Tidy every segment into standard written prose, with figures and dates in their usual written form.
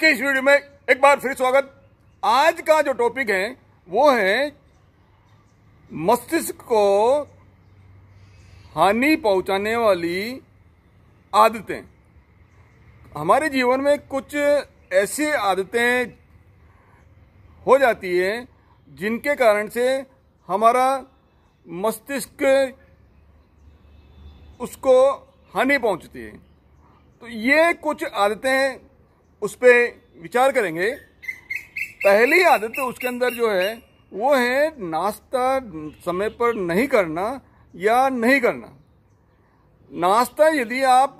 के इस वीडियो में एक बार फिर स्वागत। आज का जो टॉपिक है वो है मस्तिष्क को हानि पहुंचाने वाली आदतें। हमारे जीवन में कुछ ऐसी आदतें हो जाती है जिनके कारण से हमारा मस्तिष्क उसको हानि पहुंचती है। तो ये कुछ आदतें उस पर विचार करेंगे। पहली आदत उसके अंदर जो है वो है नाश्ता समय पर नहीं करना या नहीं करना। नाश्ता यदि आप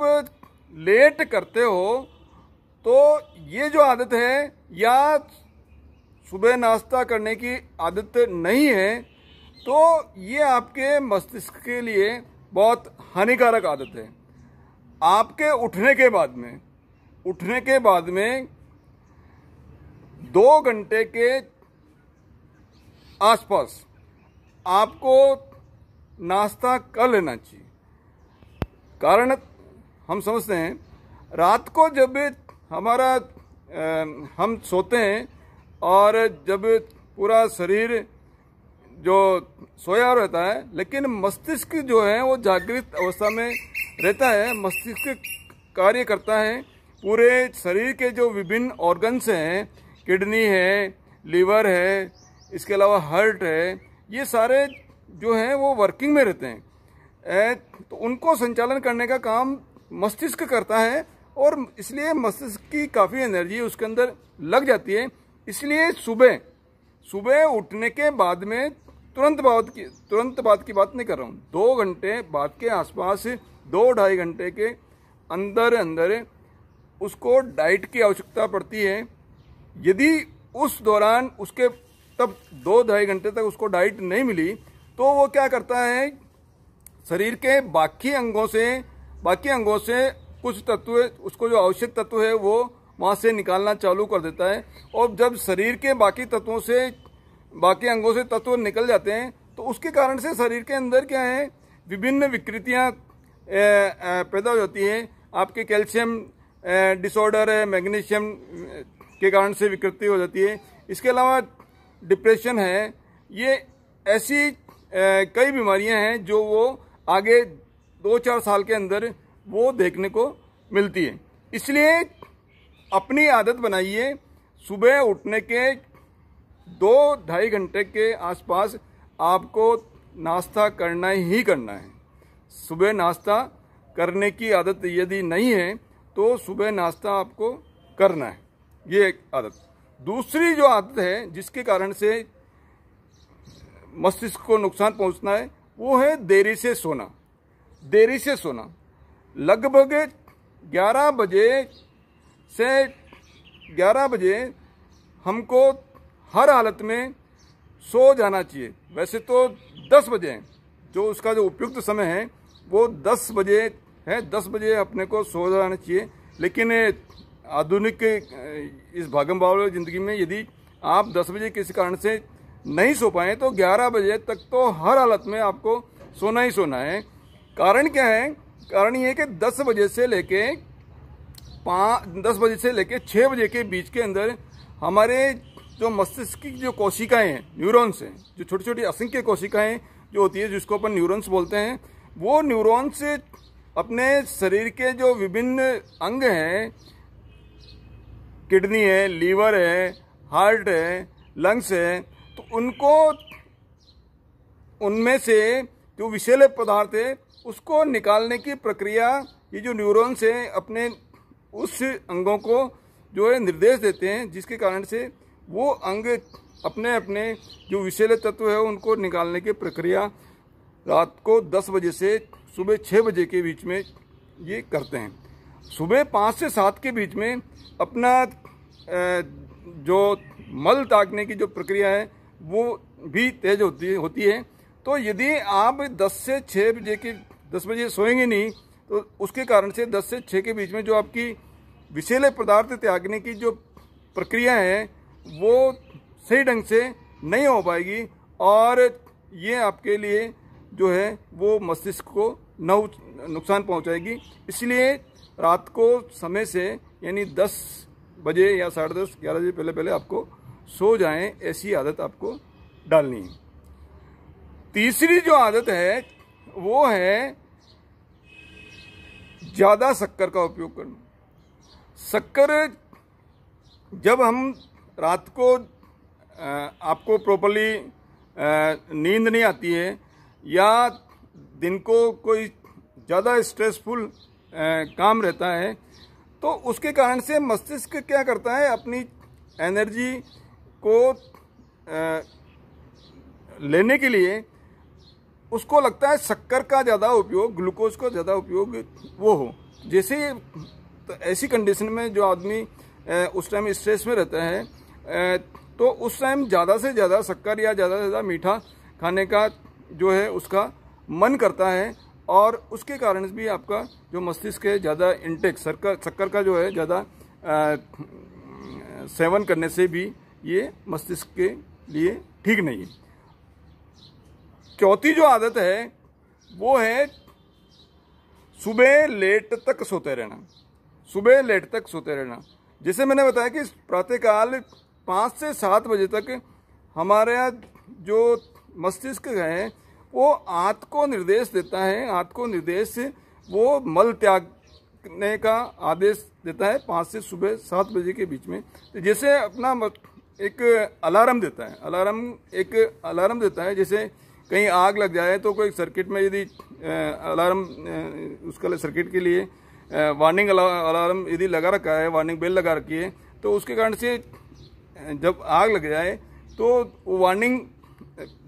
लेट करते हो तो ये जो आदत है या सुबह नाश्ता करने की आदत नहीं है तो ये आपके मस्तिष्क के लिए बहुत हानिकारक आदत है। आपके उठने के बाद में 2 घंटे के आसपास आपको नाश्ता कर लेना चाहिए। कारण हम समझते हैं रात को जब हम सोते हैं और जब पूरा शरीर जो सोया रहता है लेकिन मस्तिष्क जो है वो जागृत अवस्था में रहता है। मस्तिष्क कार्य करता है। पूरे शरीर के जो विभिन्न ऑर्गन्स हैं, किडनी है, लीवर है, इसके अलावा हार्ट है, ये सारे जो हैं वो वर्किंग में रहते हैं। तो उनको संचालन करने का काम मस्तिष्क करता है और इसलिए मस्तिष्क की काफ़ी एनर्जी उसके अंदर लग जाती है। इसलिए सुबह उठने के बाद में तुरंत बाद की बात नहीं कर रहा हूँ, 2 घंटे बाद के आसपास 2-2.5 घंटे के अंदर उसको डाइट की आवश्यकता पड़ती है। यदि उस दौरान उसके तब 2-2.5 घंटे तक उसको डाइट नहीं मिली तो वो क्या करता है, शरीर के बाकी अंगों से कुछ तत्व, उसको जो आवश्यक तत्व है वो वहाँ से निकालना चालू कर देता है। और जब शरीर के बाकी अंगों से तत्व निकल जाते हैं तो उसके कारण से शरीर के अंदर क्या है, विभिन्न विकृतियाँ पैदा हो जाती हैं। आपके कैल्शियम डिसऑर्डर है, मैग्नीशियम के कारण से विकृति हो जाती है। इसके अलावा डिप्रेशन है। ये ऐसी कई बीमारियां हैं जो वो आगे 2-4 साल के अंदर वो देखने को मिलती है। इसलिए अपनी आदत बनाइए, सुबह उठने के 2-2.5 घंटे के आसपास आपको नाश्ता करना ही करना है। सुबह नाश्ता करने की आदत यदि नहीं है तो सुबह नाश्ता आपको करना है, ये एक आदत। दूसरी जो आदत है जिसके कारण से मस्तिष्क को नुकसान पहुंचना है वो है देरी से सोना। लगभग 11 बजे हमको हर हालत में सो जाना चाहिए। वैसे तो 10 बजे है, जो उसका जो उपयुक्त समय है वो 10 बजे है। 10 बजे अपने को सो जाना चाहिए। लेकिन आधुनिक इस भागम भाग जिंदगी में यदि आप 10 बजे किसी कारण से नहीं सो पाए तो 11 बजे तक तो हर हालत में आपको सोना ही सोना है। कारण क्या है? कारण ये है कि 10 बजे से लेके 6 बजे के बीच के अंदर हमारे जो मस्तिष्क की जो कोशिकाएं हैं, न्यूरॉन्स हैं, जो छोटी छोटी असंख्य कोशिकाएं जो होती है जिसको अपन न्यूरॉन्स बोलते हैं, वो न्यूरॉन्स अपने शरीर के जो विभिन्न अंग हैं, किडनी है, लीवर है, हार्ट है, लंग्स है, तो उनमें से जो विषैले पदार्थ है उसको निकालने की प्रक्रिया ये जो न्यूरॉन्स है अपने उस अंगों को जो है निर्देश देते हैं, जिसके कारण से वो अंग अपने जो विषैले तत्व है उनको निकालने की प्रक्रिया रात को 10 बजे से सुबह 6 बजे के बीच में ये करते हैं। सुबह 5 से 7 के बीच में अपना जो मल त्यागने की जो प्रक्रिया है वो भी तेज होती है। तो यदि आप 10 बजे सोएंगे नहीं तो उसके कारण से 10 से 6 के बीच में जो आपकी विषैले पदार्थ त्यागने की जो प्रक्रिया है वो सही ढंग से नहीं हो पाएगी और ये आपके लिए जो है वो मस्तिष्क को नुकसान पहुंचाएगी। इसलिए रात को समय से यानी 10 बजे या 10:30 11 बजे पहले पहले आपको सो जाएं, ऐसी आदत आपको डालनी है। तीसरी जो आदत है वो है ज़्यादा शक्कर का उपयोग करना। शक्कर जब हम रात को आपको प्रॉपर्ली नींद नहीं आती है या दिन को कोई ज़्यादा स्ट्रेसफुल काम रहता है, तो उसके कारण से मस्तिष्क क्या करता है, अपनी एनर्जी को लेने के लिए उसको लगता है शक्कर का ज़्यादा उपयोग, ग्लूकोज का ज़्यादा उपयोग वो हो। जैसे तो ऐसी कंडीशन में जो आदमी उस टाइम स्ट्रेस में रहता है तो उस टाइम ज़्यादा से ज़्यादा शक्कर या ज़्यादा से ज़्यादा मीठा खाने का जो है उसका मन करता है, और उसके कारण भी आपका जो मस्तिष्क है ज़्यादा इंटेक शक्कर का जो है ज़्यादा सेवन करने से भी ये मस्तिष्क के लिए ठीक नहीं है। चौथी जो आदत है वो है सुबह लेट तक सोते रहना। सुबह लेट तक सोते रहना, जैसे मैंने बताया कि प्रातःकाल 5 से 7 बजे तक हमारा जो मस्तिष्क है वो आंत को निर्देश देता है, आंत को निर्देश वो मल त्यागने का आदेश देता है 5 से सुबह 7 बजे के बीच में। तो जैसे अपना एक अलार्म देता है, एक अलार्म देता है, जैसे कहीं आग लग जाए तो कोई सर्किट में यदि अलार्म उसका सर्किट के लिए वार्निंग अलार्म यदि लगा रखा है, वार्निंग बेल लगा रखी है, तो उसके कारण से जब आग लग जाए तो वो वार्निंग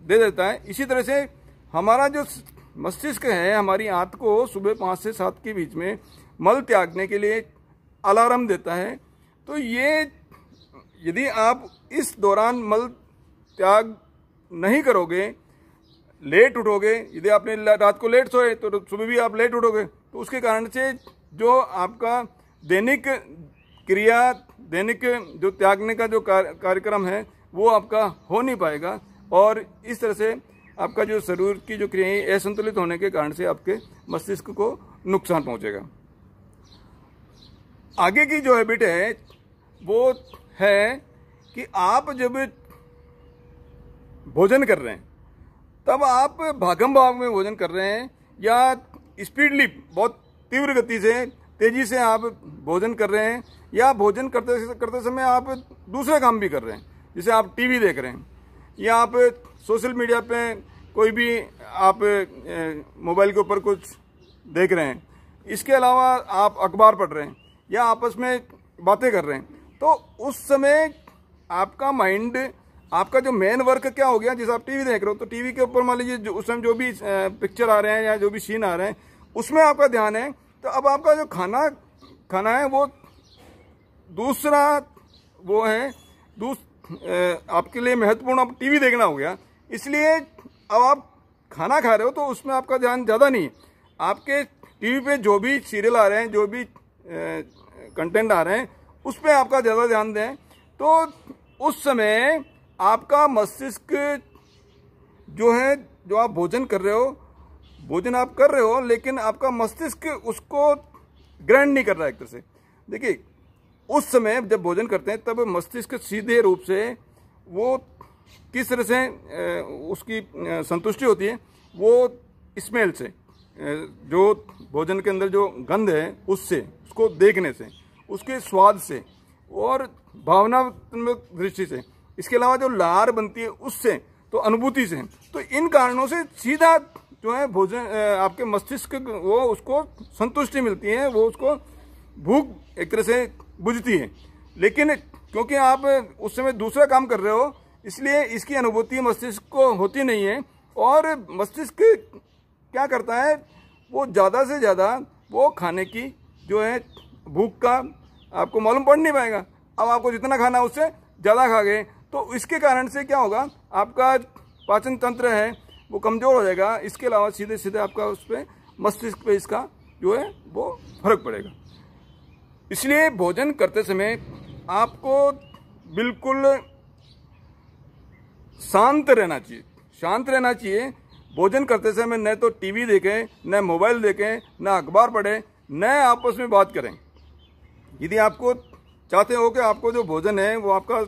दे देता है। इसी तरह से हमारा जो मस्तिष्क है हमारी आंत को सुबह 5 से 7 के बीच में मल त्यागने के लिए अलार्म देता है। तो ये यदि आप इस दौरान मल त्याग नहीं करोगे, लेट उठोगे, यदि आपने रात को लेट सोए तो सुबह भी आप लेट उठोगे, तो उसके कारण से जो आपका दैनिक क्रिया, दैनिक जो त्यागने का जो कार्यक्रम है वो आपका हो नहीं पाएगा, और इस तरह से आपका जो शरीर की जो क्रियाएं असंतुलित होने के कारण से आपके मस्तिष्क को नुकसान पहुंचेगा। आगे की जो हैबिट है वो है कि आप जब भोजन कर रहे हैं तब आप भागम भाग में भोजन कर रहे हैं या स्पीडली बहुत तीव्र गति से तेजी से आप भोजन कर रहे हैं, या भोजन करते समय आप दूसरे काम भी कर रहे हैं, जैसे आप टीवी देख रहे हैं या आप सोशल मीडिया पे कोई भी आप मोबाइल के ऊपर कुछ देख रहे हैं, इसके अलावा आप अखबार पढ़ रहे हैं या आपस में बातें कर रहे हैं, तो उस समय आपका माइंड, आपका जो मेन वर्क क्या हो गया, जैसे आप टीवी देख रहे हो तो टीवी के ऊपर मान लीजिए उस समय जो भी पिक्चर आ रहे हैं या जो भी सीन आ रहे हैं उसमें आपका ध्यान है, तो अब आपका जो खाना है वो दूसरा वो है आपके लिए महत्वपूर्ण अब टीवी देखना हो गया। इसलिए अब आप खाना खा रहे हो तो उसमें आपका ध्यान ज़्यादा नहीं है, आपके टीवी पे जो भी सीरियल आ रहे हैं, जो भी कंटेंट आ रहे हैं उस पर आपका ज़्यादा ध्यान दें। तो उस समय आपका मस्तिष्क जो है, जो आप भोजन कर रहे हो, भोजन आप कर रहे हो लेकिन आपका मस्तिष्क उसको ग्रहण नहीं कर रहा है एक तरह से। देखिए उस समय जब भोजन करते हैं तब मस्तिष्क सीधे रूप से वो किस तरह से उसकी संतुष्टि होती है, वो स्मेल से, जो भोजन के अंदर जो गंध है उससे, उसको देखने से, उसके स्वाद से और भावनात्मक दृष्टि से, इसके अलावा जो लार बनती है उससे, तो अनुभूति से। तो इन कारणों से सीधा जो है भोजन आपके मस्तिष्क वो उसको संतुष्टि मिलती है, वो उसको भूख एक तरह से बुझती है। लेकिन क्योंकि आप उस समय दूसरा काम कर रहे हो इसलिए इसकी अनुभूति मस्तिष्क को होती नहीं है, और मस्तिष्क क्या करता है, वो ज़्यादा से ज़्यादा वो खाने की जो है भूख का आपको मालूम पड़ नहीं पाएगा। अब आपको जितना खाना है उससे ज़्यादा खा गए, तो इसके कारण से क्या होगा, आपका पाचन तंत्र है वो कमज़ोर हो जाएगा। इसके अलावा सीधे सीधे आपका उस पर मस्तिष्क पे इसका जो है वो फर्क पड़ेगा। इसलिए भोजन करते समय आपको बिल्कुल शांत रहना चाहिए, शांत रहना चाहिए। भोजन करते समय न तो टीवी देखें, न मोबाइल देखें, न अखबार पढ़ें, न आपस में बात करें। यदि आपको चाहते हो कि आपको जो भोजन है वो आपका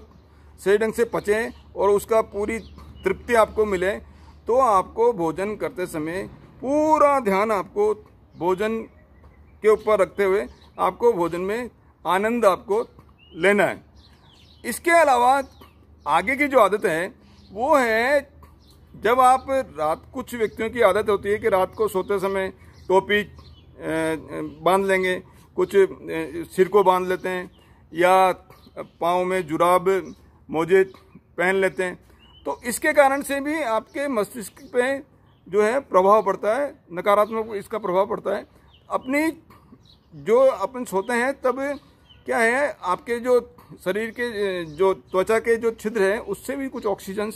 सही ढंग से पचे और उसका पूरी तृप्ति आपको मिले, तो आपको भोजन करते समय पूरा ध्यान आपको भोजन के ऊपर रखते हुए आपको भोजन में आनंद आपको लेना है। इसके अलावा आगे की जो आदत है वो है, जब आप रात, कुछ व्यक्तियों की आदत होती है कि रात को सोते समय टोपी बांध लेंगे, कुछ सिर को बांध लेते हैं या पाँव में जुराब मोजे पहन लेते हैं। तो इसके कारण से भी आपके मस्तिष्क पे जो है प्रभाव पड़ता है, नकारात्मक इसका प्रभाव पड़ता है। अपनी जो अपन सोते हैं तब क्या है, आपके जो शरीर के जो त्वचा के जो छिद्र है उससे भी कुछ ऑक्सीजन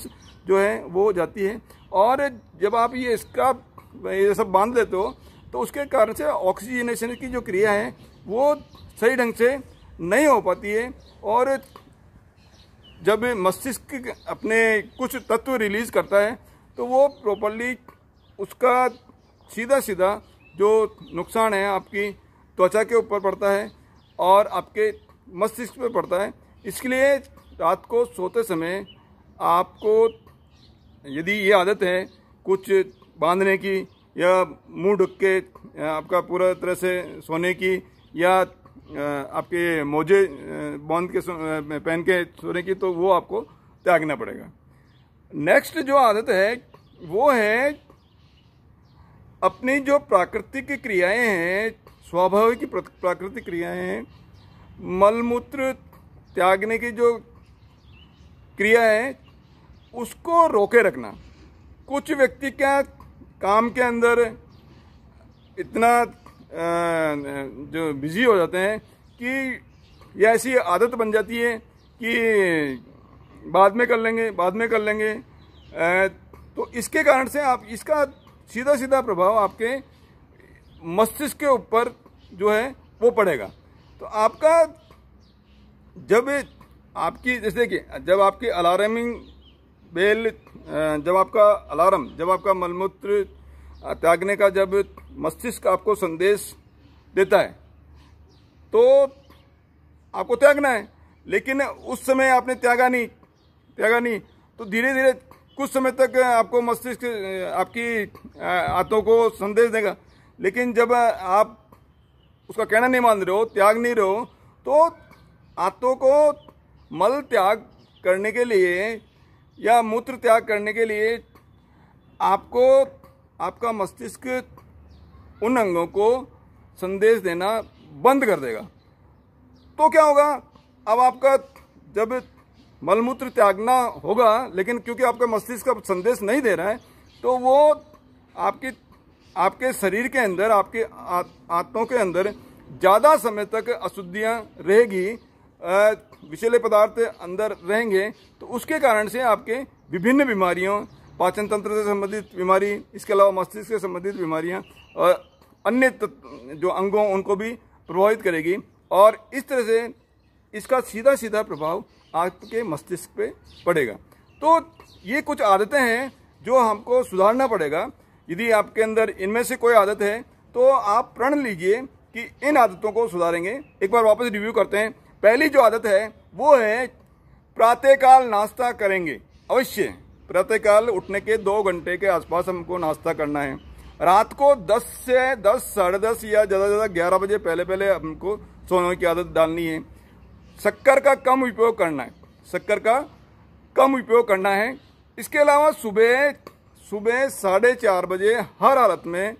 जो है वो जाती है, और जब आप ये सब बांध लेते हो तो उसके कारण से ऑक्सीजनेशन की जो क्रिया है वो सही ढंग से नहीं हो पाती है, और जब मस्तिष्क अपने कुछ तत्व रिलीज करता है तो वो प्रॉपरली उसका सीधा जो नुकसान है आपकी त्वचा के ऊपर पड़ता है और आपके मस्तिष्क पे पड़ता है। इसके लिए रात को सोते समय आपको, यदि ये आदत है कुछ बांधने की या मुंह ढक के आपका पूरा तरह से सोने की, या आपके मोजे बांध के पहन के सोने की, तो वो आपको त्यागना पड़ेगा। नेक्स्ट जो आदत है वो है अपनी जो प्राकृतिक क्रियाएं हैं, स्वाभाविक प्राकृतिक क्रियाएं हैं, मलमूत्र त्यागने की जो क्रिया है उसको रोके रखना। कुछ व्यक्ति क्या काम के अंदर इतना जो बिजी हो जाते हैं कि यह ऐसी आदत बन जाती है कि बाद में कर लेंगे। तो इसके कारण से आप इसका सीधा प्रभाव आपके मस्तिष्क के ऊपर जो है वो पड़ेगा। तो आपका जब आपकी अलार्मिंग बेल, जब आपका मलमूत्र त्यागने का जब मस्तिष्क आपको संदेश देता है तो आपको त्यागना है, लेकिन उस समय आपने त्यागा नहीं तो धीरे धीरे कुछ समय तक आपको मस्तिष्क आपकी आंतों को संदेश देगा, लेकिन जब आप उसका कहना नहीं मान रहे हो, त्याग नहीं रहे हो, तो आंतों को मल त्याग करने के लिए या मूत्र त्याग करने के लिए आपको आपका मस्तिष्क उन अंगों को संदेश देना बंद कर देगा। तो क्या होगा, अब आपका जब मलमूत्र त्यागना होगा, लेकिन क्योंकि आपका मस्तिष्क का संदेश नहीं दे रहा है, तो वो आपके शरीर के अंदर, आपके आंतों के अंदर ज़्यादा समय तक अशुद्धियाँ रहेगी, विषैले पदार्थ अंदर रहेंगे, तो उसके कारण से आपके विभिन्न बीमारियों, पाचन तंत्र से संबंधित बीमारी, इसके अलावा मस्तिष्क से संबंधित बीमारियाँ और अन्य जो अंगों उनको भी प्रभावित करेगी, और इस तरह से इसका सीधा प्रभाव आपके मस्तिष्क पे पड़ेगा। तो ये कुछ आदतें हैं जो हमको सुधारना पड़ेगा। यदि आपके अंदर इनमें से कोई आदत है तो आप प्रण लीजिए कि इन आदतों को सुधारेंगे। एक बार वापस रिव्यू करते हैं। पहली जो आदत है वो है प्रातःकाल नाश्ता करेंगे अवश्य। प्रातःकाल उठने के 2 घंटे के आसपास हमको नाश्ता करना है। रात को 10 से 10, साढ़े 10 या ज़्यादा से ज़्यादा 11 बजे पहले हमको सोने की आदत डालनी है। शक्कर का कम उपयोग करना है। इसके अलावा सुबह 4:30 बजे हर हालत में,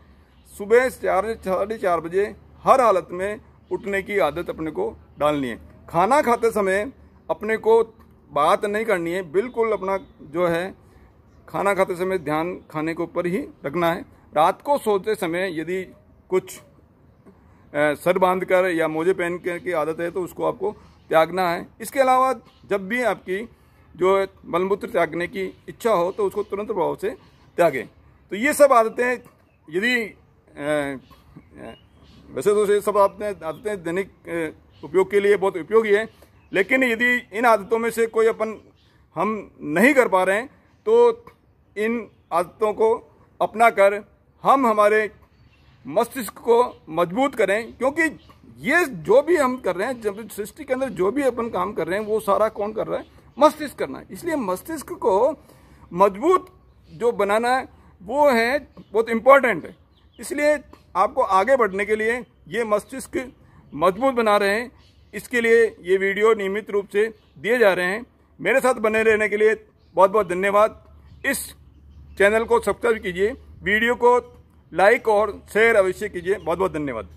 सुबह 4:30 बजे हर हालत में उठने की आदत अपने को डालनी है। खाना खाते समय अपने को बात नहीं करनी है, बिल्कुल अपना जो है खाना खाते समय ध्यान खाने के ऊपर ही रखना है। रात को सोते समय यदि कुछ सर बांध कर या मोजे पहन कर की आदत है तो उसको आपको त्यागना है। इसके अलावा जब भी आपकी जो मलमूत्र त्यागने की इच्छा हो तो उसको तुरंत प्रभाव से त्यागें। तो ये सब आदतें यदि वैसे तो ये सब आदतें दैनिक उपयोग के लिए बहुत उपयोगी है, लेकिन यदि इन आदतों में से कोई हम नहीं कर पा रहे हैं तो इन आदतों को अपना कर हम हमारे मस्तिष्क को मजबूत करें, क्योंकि ये जो भी हम कर रहे हैं, जब सृष्टि के अंदर जो भी अपन काम कर रहे हैं, वो सारा कौन कर रहा है? मस्तिष्क करना है। इसलिए मस्तिष्क को मजबूत जो बनाना है वो है बहुत इम्पोर्टेंट है। इसलिए आपको आगे बढ़ने के लिए ये मस्तिष्क मजबूत बना रहे हैं, इसके लिए ये वीडियो नियमित रूप से दिए जा रहे हैं। मेरे साथ बने रहने के लिए बहुत बहुत धन्यवाद। इस चैनल को सब्सक्राइब कीजिए, वीडियो को लाइक और शेयर अवश्य कीजिए। बहुत बहुत धन्यवाद।